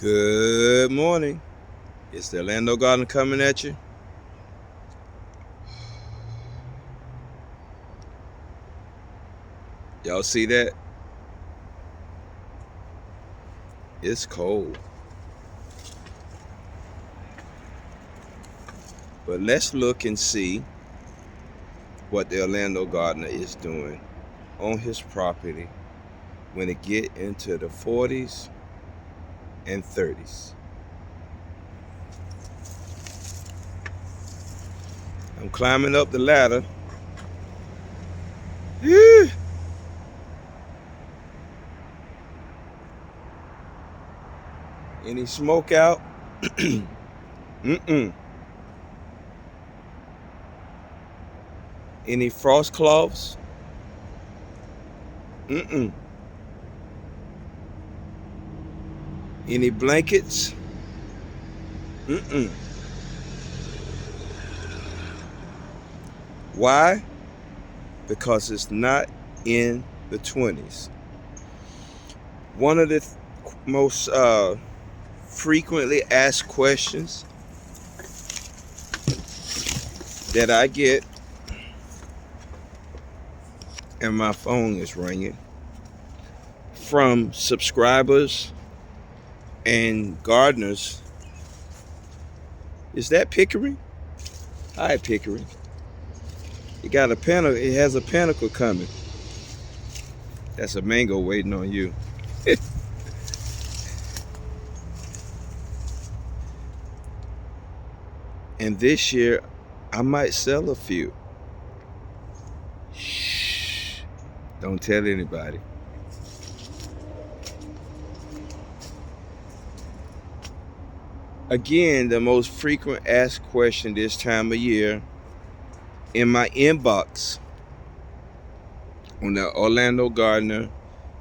Good morning. It's the Orlando Garden coming at you. Y'all see that? It's cold. But let's look and see what the Orlando gardener is doing on his property when it get into the 40s and 30s. I'm climbing up the ladder. Any smoke out? Mm-mm. Any frost cloths? Mm-mm. Any blankets? Mm-mm. Why? Because it's not in the 20s. One of the most frequently asked questions that I get, and my phone is ringing, from subscribers and gardeners, is that Pickering? Hi, Pickering. It has a pinnacle coming. That's a mango waiting on you. And this year, I might sell a few. Shh. Don't tell anybody. Again, the most frequent asked question this time of year in my inbox on the Orlando Gardener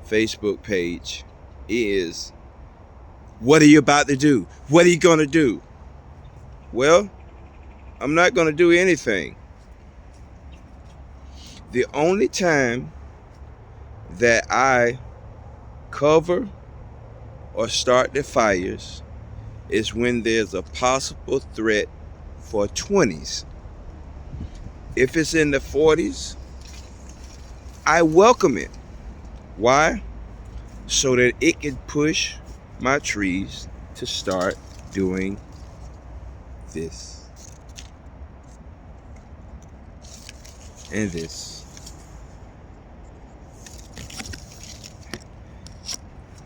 Facebook page is, what are you about to do? What are you going to do? Well, I'm not going to do anything. The only time that I cover or start the fires is when there's a possible threat for 20s. If it's in the 40s, I welcome it. Why? So that it can push my trees to start doing this and this.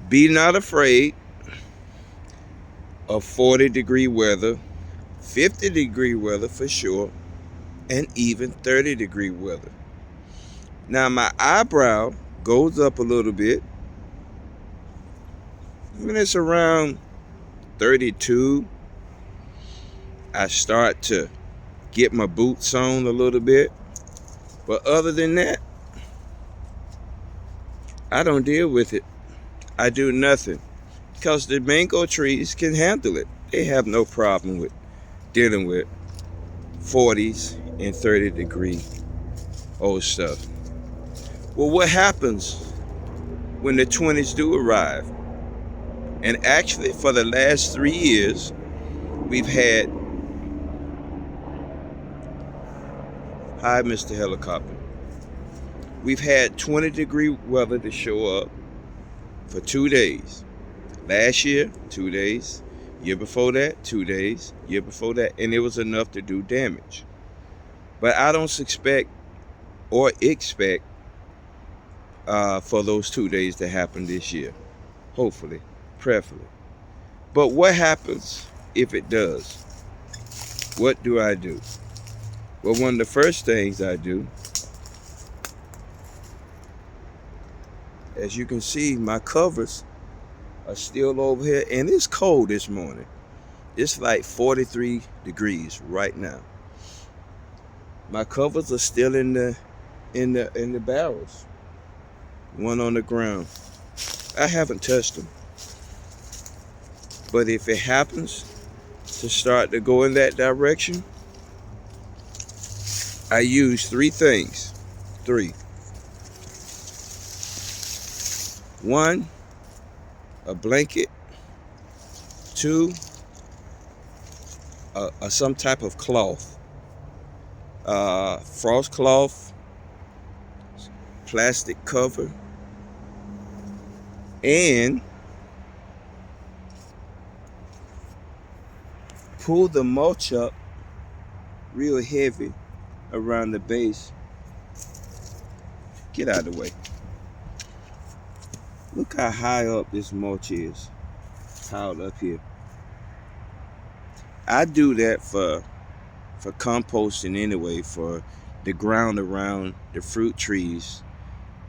Be not afraid of 40-degree weather, 50-degree weather for sure, and even 30-degree weather. Now my eyebrow goes up a little bit when it's around 32. I start to get my boots on a little bit, but other than that, I don't deal with it. I do nothing because the mango trees can handle it. They have no problem with dealing with 40s and 30-degree old stuff. Well, what happens when the 20s do arrive? And actually, for the last 3 years, we've had, hi, Mr. Helicopter. We've had 20-degree weather to show up for 2 days. Last year, 2 days. Year before that, 2 days. Year before that, and it was enough to do damage. But I don't expect for those 2 days to happen this year. Hopefully, prayerfully. But what happens if it does? What do I do? Well, one of the first things I do, as you can see, my covers are still over here, and it's cold this morning. It's like 43 degrees right now. My covers are still in the barrels. One on the ground. I haven't touched them. But if it happens to start to go in that direction, I use 3 things. 3. 1, a blanket to some type of cloth, frost cloth, plastic cover, and pull the mulch up real heavy around the base. Get out of the way. Look how high up this mulch is, piled up here. I do that for composting anyway, for the ground around the fruit trees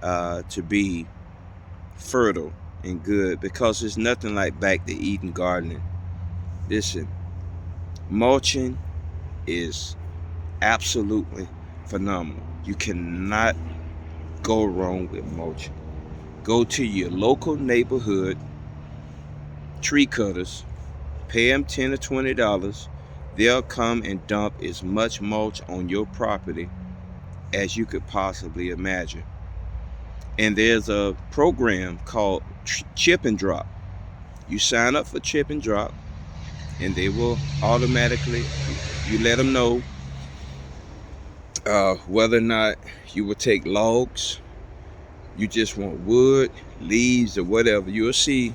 to be fertile and good, because there's nothing like back to Eden gardening. Listen, mulching is absolutely phenomenal. You cannot go wrong with mulching. Go to your local neighborhood tree cutters, pay them $10 or $20. They'll come and dump as much mulch on your property as you could possibly imagine. And there's a program called Chip and Drop. You sign up for Chip and Drop, and they will automatically, you let them know whether or not you will take logs, you just want wood, leaves, or whatever. You'll see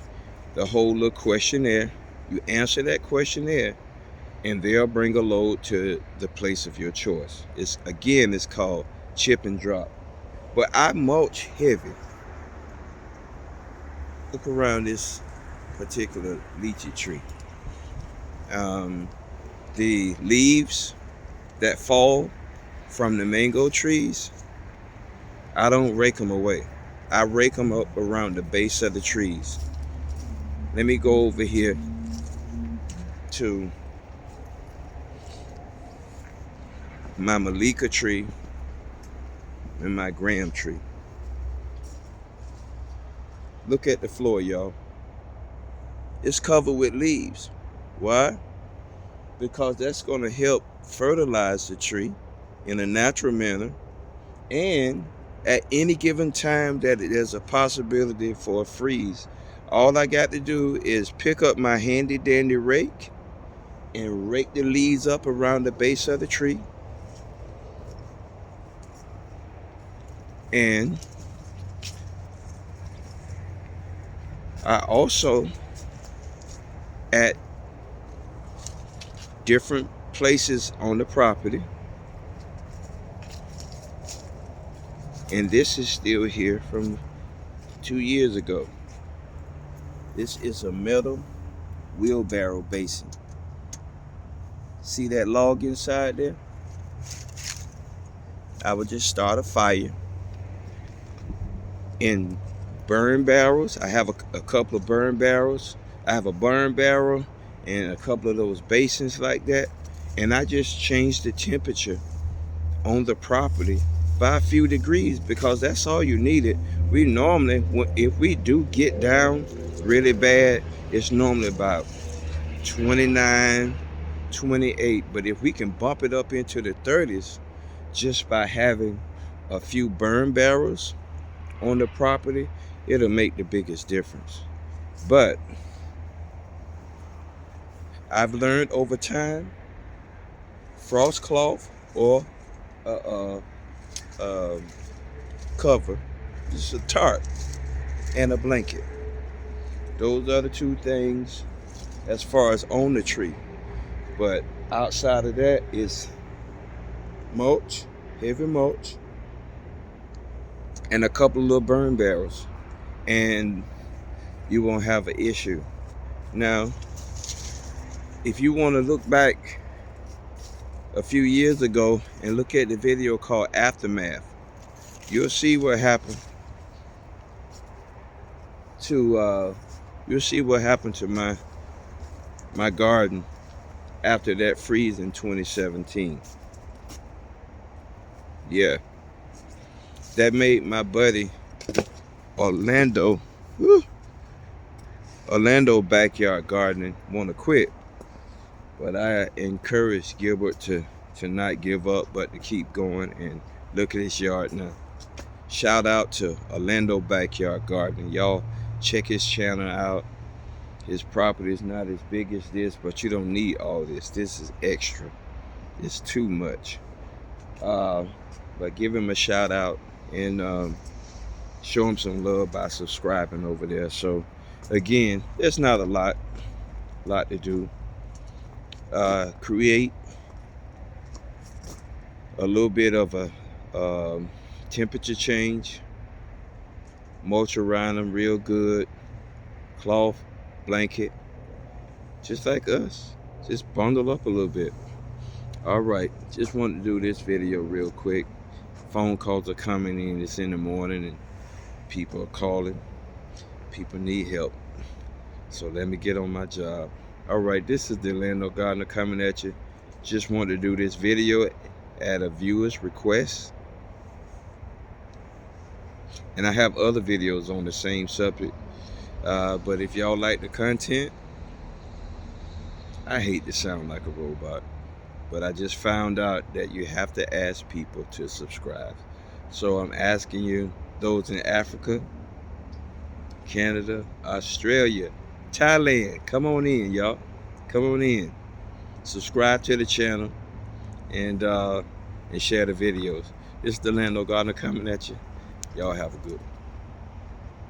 the whole little questionnaire. You answer that questionnaire, and they'll bring a load to the place of your choice. It's called Chip and Drop. But I mulch heavy. Look around this particular lychee tree. The leaves that fall from the mango trees, I don't rake them away. I rake them up around the base of the trees. Let me go over here to my Malika tree and my Graham tree. Look at the floor, y'all. It's covered with leaves. Why? Because that's going to help fertilize the tree in a natural manner, and at any given time that there's a possibility for a freeze, all I got to do is pick up my handy dandy rake and rake the leaves up around the base of the tree. And I also, at different places on the property, and this is still here from 2 years ago. This is a metal wheelbarrow basin. See that log inside there? I would just start a fire in burn barrels. I have a couple of burn barrels. I have a burn barrel and a couple of those basins like that. And I just change the temperature on the property by a few degrees, because that's all you needed. We normally, if we do get down really bad, it's normally about 29, 28. But if we can bump it up into the 30s just by having a few burn barrels on the property, it'll make the biggest difference. But I've learned over time, frost cloth or cover, just a tarp and a blanket. Those are the two things as far as on the tree. But outside of that is mulch, heavy mulch, and a couple of little burn barrels, and you won't have an issue. Now, if you want to look back a few years ago and look at the video called Aftermath, you'll see what happened to my garden after that freeze in 2017. Yeah, that made my buddy Orlando backyard gardening want to quit. But I encourage Gilbert to not give up, but to keep going. And look at his yard now. Shout out to Orlando Backyard Gardening. Y'all check his channel out. His property is not as big as this, but you don't need all this. This is extra. It's too much. But give him a shout out and show him some love by subscribing over there. So again, there's not a lot to do. Create a little bit of a temperature change, mulch around them real good, cloth, blanket, just like us. Just bundle up a little bit. All right, just wanted to do this video real quick. Phone calls are coming in. It's in the morning and people are calling. People need help. So let me get on my job. All right, this is the Landlord Gardener coming at you. Just wanted to do this video at a viewer's request. And I have other videos on the same subject. But if y'all like the content, I hate to sound like a robot, but I just found out that you have to ask people to subscribe. So I'm asking you, those in Africa, Canada, Australia, Thailand, come on in, y'all. Come on in. Subscribe to the channel and share the videos. This is the Landlord Gardener coming at you. Y'all have a good one.